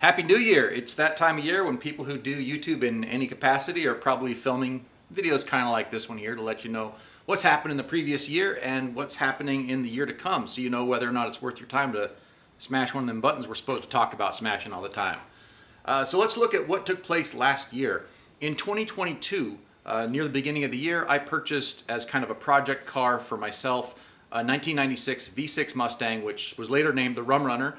Happy New Year! It's that time of year when people who do YouTube in any capacity are probably filming videos kind of like this one here to let you know what's happened in the previous year and what's happening in the year to come, so you know whether or not it's worth your time to smash one of them buttons we're supposed to talk about smashing all the time. So let's look at what took place last year. In 2022, near the beginning of the year, I purchased as kind of a project car for myself a 1996 V6 Mustang, which was later named the Rum Runner.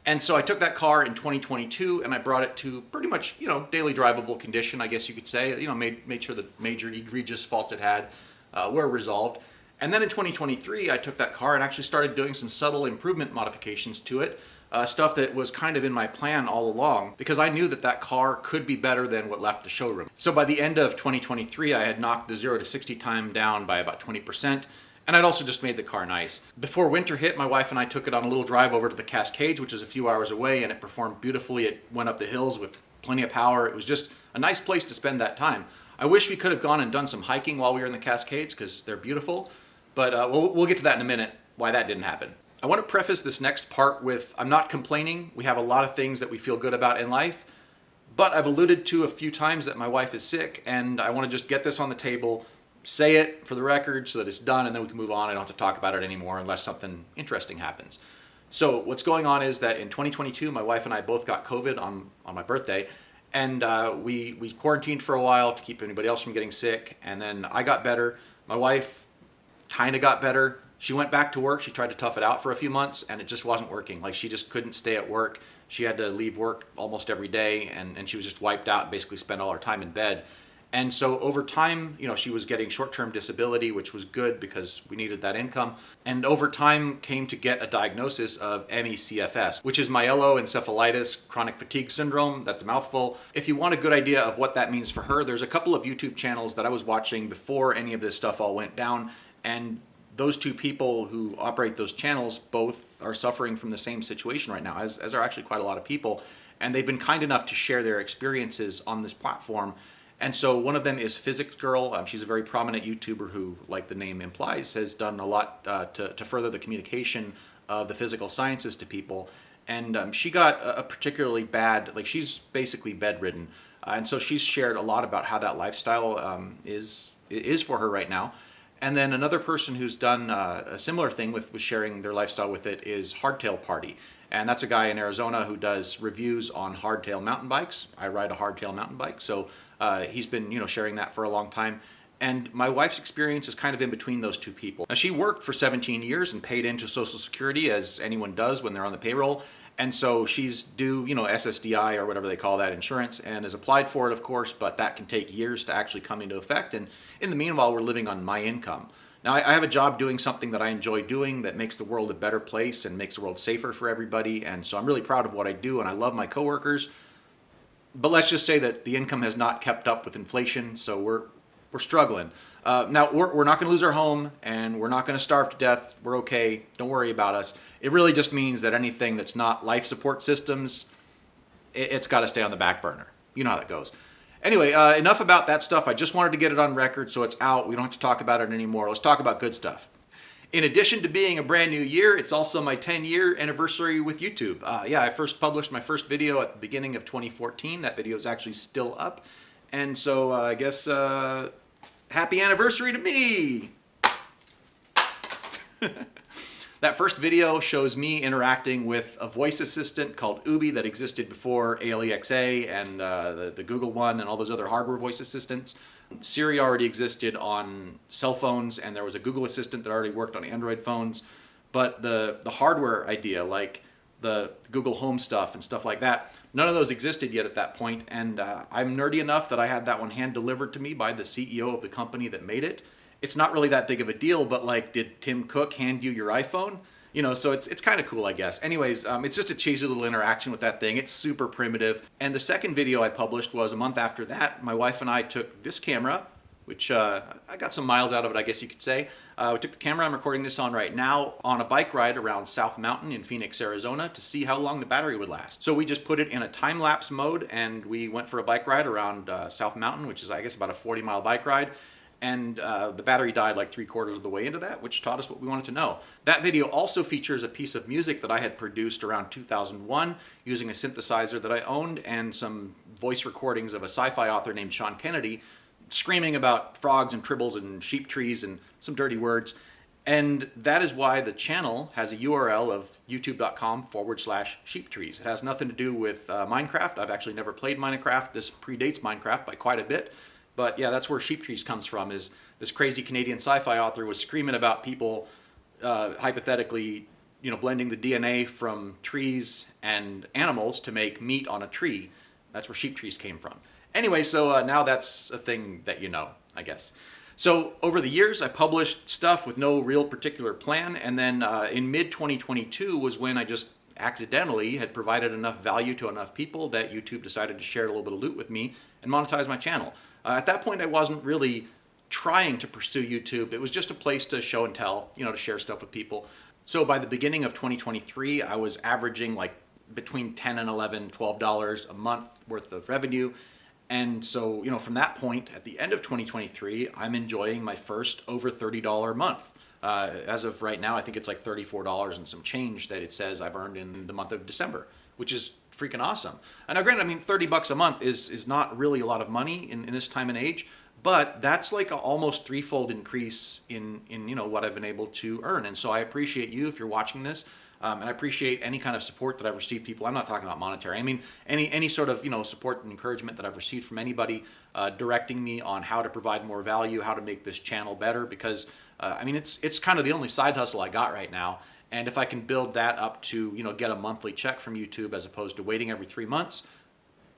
And so I took that car in 2022 and I brought it to pretty much, daily drivable condition, I guess you could say. Made sure the major egregious faults it had were resolved. And then in 2023, I took that car and actually started doing some subtle improvement modifications to it. Stuff that was kind of in my plan all along because I knew that that car could be better than what left the showroom. So by the end of 2023, I had knocked the 0 to 60 time down by about 20%. And I'd also just made the car nice. Before winter hit, my wife and I took it on a little drive over to the Cascades, which is a few hours away, and it performed beautifully. It went up the hills with plenty of power. It was just a nice place to spend that time. I wish we could have gone and done some hiking while we were in the Cascades because they're beautiful, but we'll get to that in a minute, why that didn't happen. I want to preface this next part with, I'm not complaining. We have a lot of things that we feel good about in life, but I've alluded to a few times that my wife is sick, and I want to just get this on the table, say it for the record so that it's done, and then we can move on. I don't have to talk about it anymore unless something interesting happens. So what's going on is that in 2022, my wife and I both got COVID on my birthday, and we quarantined for a while to keep anybody else from getting sick, and then I got better. My wife kind of got better. She went back to work. She tried to tough it out for a few months, and it just wasn't working. Like, she just couldn't stay at work. She had to leave work almost every day, and she was just wiped out and basically spent all her time in bed. And so over time, she was getting short-term disability, which was good because we needed that income. And over time came to get a diagnosis of ME/CFS, which is myeloencephalitis chronic fatigue syndrome. That's a mouthful. If you want a good idea of what that means for her, there's a couple of YouTube channels that I was watching before any of this stuff all went down. And those two people who operate those channels both are suffering from the same situation right now, as are actually quite a lot of people. And they've been kind enough to share their experiences on this platform. And so one of them is Physics Girl. She's a very prominent YouTuber who, like the name implies, has done a lot to further the communication of the physical sciences to people. And she got a particularly bad, like, she's basically bedridden. And so she's shared a lot about how that lifestyle is for her right now. And then another person who's done a similar thing with sharing their lifestyle with it is Hardtail Party. And that's a guy in Arizona who does reviews on hardtail mountain bikes. I ride a hardtail mountain bike, so he's been sharing that for a long time. And my wife's experience is kind of in between those two people. Now, she worked for 17 years and paid into Social Security, as anyone does when they're on the payroll. And so she's due, SSDI or whatever they call that insurance, and has applied for it, of course, but that can take years to actually come into effect. And in the meanwhile, we're living on my income. Now, I have a job doing something that I enjoy doing that makes the world a better place and makes the world safer for everybody. And so I'm really proud of what I do, and I love my coworkers. But let's just say that the income has not kept up with inflation, so we're struggling. Now, we're not going to lose our home, and we're not going to starve to death. We're okay. Don't worry about us. It really just means that anything that's not life support systems, it's got to stay on the back burner. You know how that goes. Anyway, enough about that stuff. I just wanted to get it on record so it's out. We don't have to talk about it anymore. Let's talk about good stuff. In addition to being a brand new year, it's also my 10-year anniversary with YouTube. I first published my first video at the beginning of 2014. That video is actually still up. And so I guess happy anniversary to me! That first video shows me interacting with a voice assistant called Ubi that existed before Alexa and the Google one and all those other hardware voice assistants. Siri already existed on cell phones, and there was a Google Assistant that already worked on Android phones. But the hardware idea, like the Google Home stuff and stuff like that, none of those existed yet at that point. And I'm nerdy enough that I had that one hand delivered to me by the CEO of the company that made it. It's not really that big of a deal, but like, did Tim Cook hand you your iPhone? So it's kind of cool, I guess. Anyways, it's just a cheesy little interaction with that thing. It's super primitive. And the second video I published was a month after that. My wife and I took this camera, which I got some miles out of it, I guess you could say. We took the camera I'm recording this on right now on a bike ride around South Mountain in Phoenix, Arizona to see how long the battery would last. So we just put it in a time-lapse mode, and we went for a bike ride around South Mountain, which is, I guess, about a 40-mile bike ride. and the battery died like 3/4 of the way into that, which taught us what we wanted to know. That video also features a piece of music that I had produced around 2001 using a synthesizer that I owned and some voice recordings of a sci-fi author named Sean Kennedy screaming about frogs and tribbles and sheep trees and some dirty words. And that is why the channel has a URL of youtube.com/sheeptrees. It has nothing to do with Minecraft. I've actually never played Minecraft. This predates Minecraft by quite a bit. But yeah, that's where Sheep Trees comes from, is this crazy Canadian sci-fi author was screaming about people hypothetically, blending the DNA from trees and animals to make meat on a tree. That's where Sheep Trees came from. Anyway, so now that's a thing that you know, I guess. So over the years, I published stuff with no real particular plan, and then in mid-2022 was when I just accidentally had provided enough value to enough people that YouTube decided to share a little bit of loot with me and monetize my channel. At that point, I wasn't really trying to pursue YouTube. It was just a place to show and tell, to share stuff with people. So by the beginning of 2023, I was averaging like between $10 and $11, $12 a month worth of revenue. And so, from that point, at the end of 2023, I'm enjoying my first over $30 month. As of right now, I think it's like $34 and some change that it says I've earned in the month of December, which is freaking awesome. And now granted, $30 a month is not really a lot of money in this time and age, but that's like an almost threefold increase in what I've been able to earn. And so I appreciate you if you're watching this. And I appreciate any kind of support that I've received. People, I'm not talking about monetary. I mean, any sort of support and encouragement that I've received from anybody directing me on how to provide more value, how to make this channel better. Because it's kind of the only side hustle I got right now. And if I can build that up to get a monthly check from YouTube as opposed to waiting every 3 months,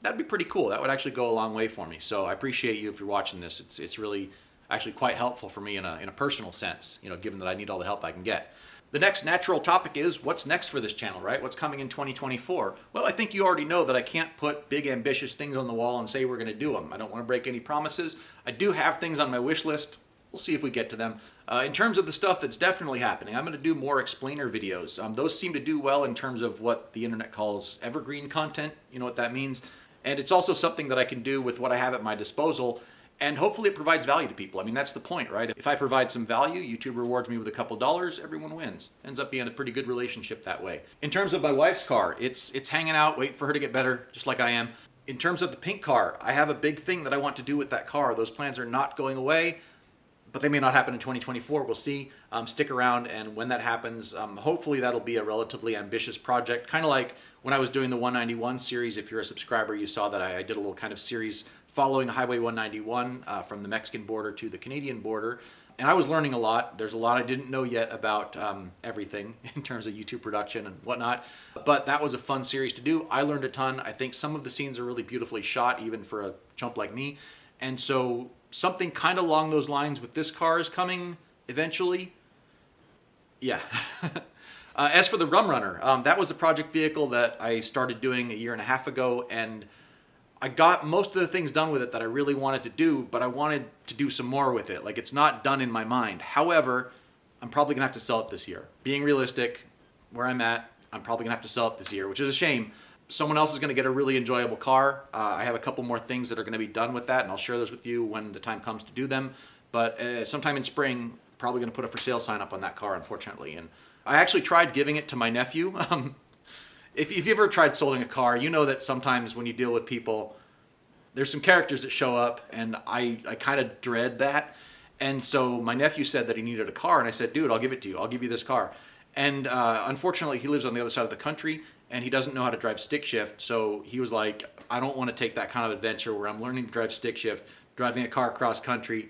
that'd be pretty cool. That would actually go a long way for me. So I appreciate you if you're watching this. It's really actually quite helpful for me in a personal sense. Given that I need all the help I can get. The next natural topic is what's next for this channel, right? What's coming in 2024? Well, I think you already know that I can't put big ambitious things on the wall and say we're going to do them. I don't want to break any promises. I do have things on my wish list. We'll see if we get to them. In terms of the stuff that's definitely happening, I'm going to do more explainer videos. Those seem to do well in terms of what the internet calls evergreen content. You know what that means? And it's also something that I can do with what I have at my disposal. And hopefully it provides value to people. That's the point, right? If I provide some value, YouTube rewards me with a couple dollars, everyone wins. Ends up being a pretty good relationship that way. In terms of my wife's car, it's hanging out, waiting for her to get better, just like I am. In terms of the pink car, I have a big thing that I want to do with that car. Those plans are not going away, but they may not happen in 2024. We'll see. Stick around, and when that happens, hopefully that'll be a relatively ambitious project. Kind of like when I was doing the 191 series. If you're a subscriber, you saw that I did a little kind of series following Highway 191 from the Mexican border to the Canadian border. And I was learning a lot. There's a lot I didn't know yet about everything in terms of YouTube production and whatnot. But that was a fun series to do. I learned a ton. I think some of the scenes are really beautifully shot, even for a chump like me. And so something kind of along those lines with this car is coming eventually. Yeah. As for the Rum Runner, that was the project vehicle that I started doing a year and a half ago. And I got most of the things done with it that I really wanted to do, but I wanted to do some more with it. Like, it's not done in my mind. However, I'm probably gonna have to sell it this year. Being realistic, where I'm at, I'm probably gonna have to sell it this year, which is a shame. Someone else is gonna get a really enjoyable car. I have a couple more things that are gonna be done with that, and I'll share those with you when the time comes to do them. But sometime in spring, probably gonna put a for sale sign up on that car, unfortunately. And I actually tried giving it to my nephew. If you've ever tried solding a car, you know that sometimes when you deal with people, there's some characters that show up, and I kind of dread that. And so my nephew said that he needed a car, and I said, dude, I'll give it to you. I'll give you this car. And unfortunately, he lives on the other side of the country, and he doesn't know how to drive stick shift. So he was like, I don't want to take that kind of adventure where I'm learning to drive stick shift, driving a car across country.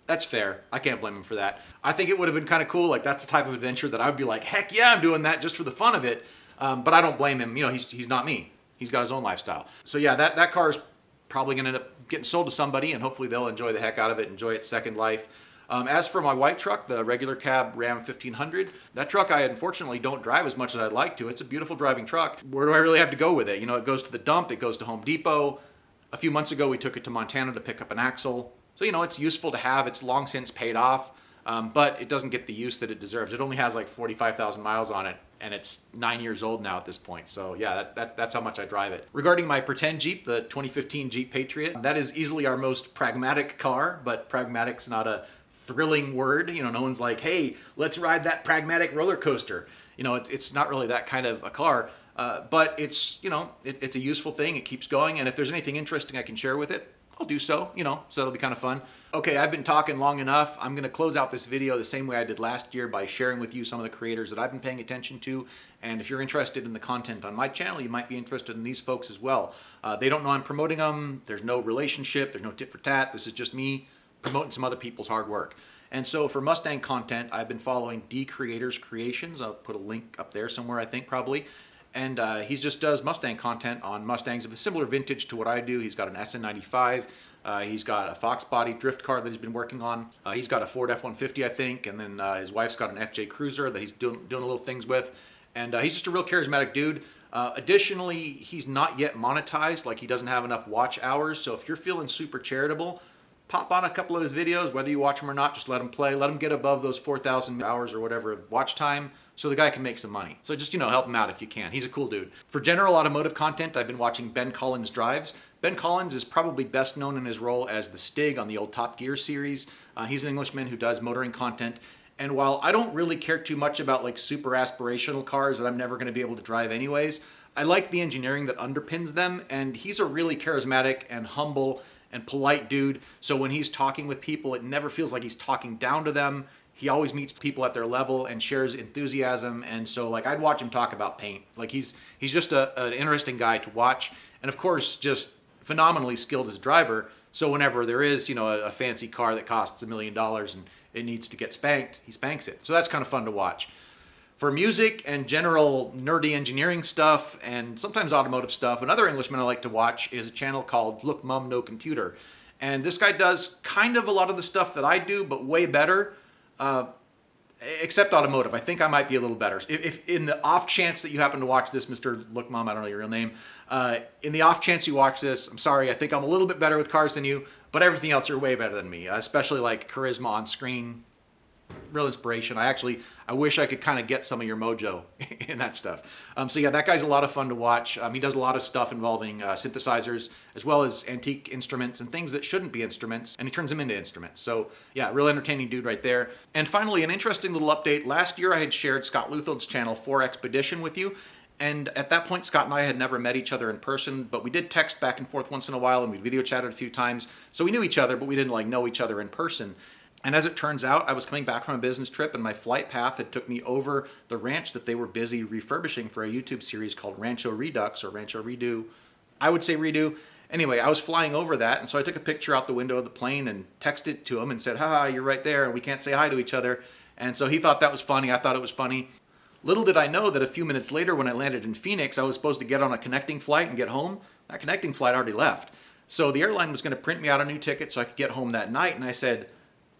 That's fair. I can't blame him for that. I think it would have been kind of cool. Like, that's the type of adventure that I would be like, heck yeah, I'm doing that just for the fun of it. But I don't blame him. He's not me. He's got his own lifestyle. So yeah, that car is probably going to end up getting sold to somebody, and hopefully they'll enjoy the heck out of it, enjoy its second life. As for my white truck, the regular cab Ram 1500, that truck I unfortunately don't drive as much as I'd like to. It's a beautiful driving truck. Where do I really have to go with it? It goes to the dump, it goes to Home Depot. A few months ago, we took it to Montana to pick up an axle. So, it's useful to have. It's long since paid off, but it doesn't get the use that it deserves. It only has like 45,000 miles on it. and it's 9 years old now at this point. So yeah, that's how much I drive it. Regarding my pretend Jeep, the 2015 Jeep Patriot, that is easily our most pragmatic car, but pragmatic's not a thrilling word. You know, no one's like, hey, let's ride that pragmatic roller coaster. You know, it's not really that kind of a car, but it's, you know, it's a useful thing. It keeps going, and if there's anything interesting I can share with it, I'll do so, you know, so that'll be kind of fun. Okay, I've been talking long enough. I'm gonna close out this video the same way I did last year by sharing with you some of the creators that I've been paying attention to. And if you're interested in the content on my channel, you might be interested in these folks as well. They don't know I'm promoting them. There's no relationship. There's no tit for tat. This is just me promoting some other people's hard work. And so for Mustang content, I've been following D Creators Creations. I'll put a link up there somewhere, I think, probably. And he just does Mustang content on Mustangs of a similar vintage to what I do. He's got an SN95. He's got a Fox body drift car that he's been working on. He's got a Ford F-150, I think, and then his wife's got an FJ Cruiser that he's doing little things with. And he's just a real charismatic dude. Additionally, he's not yet monetized, like he doesn't have enough watch hours. So if you're feeling super charitable, pop on a couple of his videos, whether you watch them or not, just let him play. Let him get above those 4,000 hours or whatever of watch time so the guy can make some money. So just, you know, help him out if you can. He's a cool dude. For general automotive content, I've been watching Ben Collins Drives. Ben Collins is probably best known in his role as the Stig on the old Top Gear series. He's an Englishman who does motoring content. And while I don't really care too much about like super aspirational cars that I'm never going to be able to drive anyways, I like the engineering that underpins them. And he's a really charismatic and humble and polite dude. So when he's talking with people, it never feels like he's talking down to them. He always meets people at their level and shares enthusiasm. And so like I'd watch him talk about paint. Like he's just an interesting guy to watch. And of course, just phenomenally skilled as a driver. So whenever there is, you know, a fancy car that costs $1 million and it needs to get spanked, he spanks it. So that's kind of fun to watch. For music and general nerdy engineering stuff and sometimes automotive stuff, another Englishman I like to watch is a channel called Look Mum No Computer. And this guy does kind of a lot of the stuff that I do, but way better, except automotive. I think I might be a little better. If in the off chance that you happen to watch this, Mr. Look Mum, I don't know your real name, in the off chance you watch this, I'm sorry, I think I'm a little bit better with cars than you, but everything else you're way better than me, especially like charisma on screen. Real inspiration. I wish I could kind of get some of your mojo in that stuff. So yeah, that guy's a lot of fun to watch. He does a lot of stuff involving synthesizers as well as antique instruments and things that shouldn't be instruments, and he turns them into instruments. So yeah, real entertaining dude right there. And finally, an interesting little update. Last year I had shared Scott Luthold's channel 4Expedition with you. And at that point, Scott and I had never met each other in person, but we did text back and forth once in a while, and we video chatted a few times. So we knew each other, but we didn't like know each other in person. And as it turns out, I was coming back from a business trip and my flight path had took me over the ranch that they were busy refurbishing for a YouTube series called Rancho Redux or Rancho Redo. I would say Redo. Anyway, I was flying over that, and so I took a picture out the window of the plane and texted to him and said, haha, you're right there, and we can't say hi to each other. And so he thought that was funny. I thought it was funny. Little did I know that a few minutes later when I landed in Phoenix, I was supposed to get on a connecting flight and get home. That connecting flight already left. So the airline was going to print me out a new ticket so I could get home that night, and I said,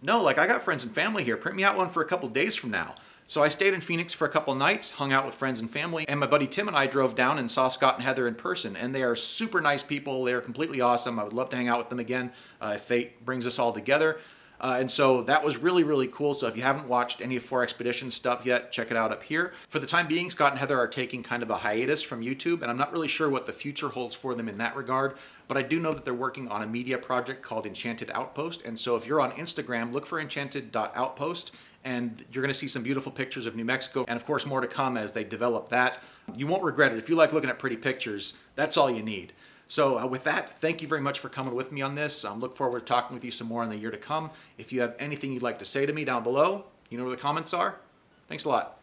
no, like I got friends and family here. Print me out one for a couple days from now. So I stayed in Phoenix for a couple nights, hung out with friends and family, and my buddy Tim and I drove down and saw Scott and Heather in person. And they are super nice people. They are completely awesome. I would love to hang out with them again if fate brings us all together. And so that was really, really cool. So if you haven't watched any of 4Expedition stuff yet, check it out up here. For the time being, Scott and Heather are taking kind of a hiatus from YouTube, and I'm not really sure what the future holds for them in that regard, but I do know that they're working on a media project called Enchanted Outpost. And so if you're on Instagram, look for enchanted.outpost, and you're going to see some beautiful pictures of New Mexico, and of course more to come as they develop that. You won't regret it. If you like looking at pretty pictures, that's all you need. So with that, thank you very much for coming with me on this. Look forward to talking with you some more in the year to come. If you have anything you'd like to say to me down below, you know where the comments are. Thanks a lot.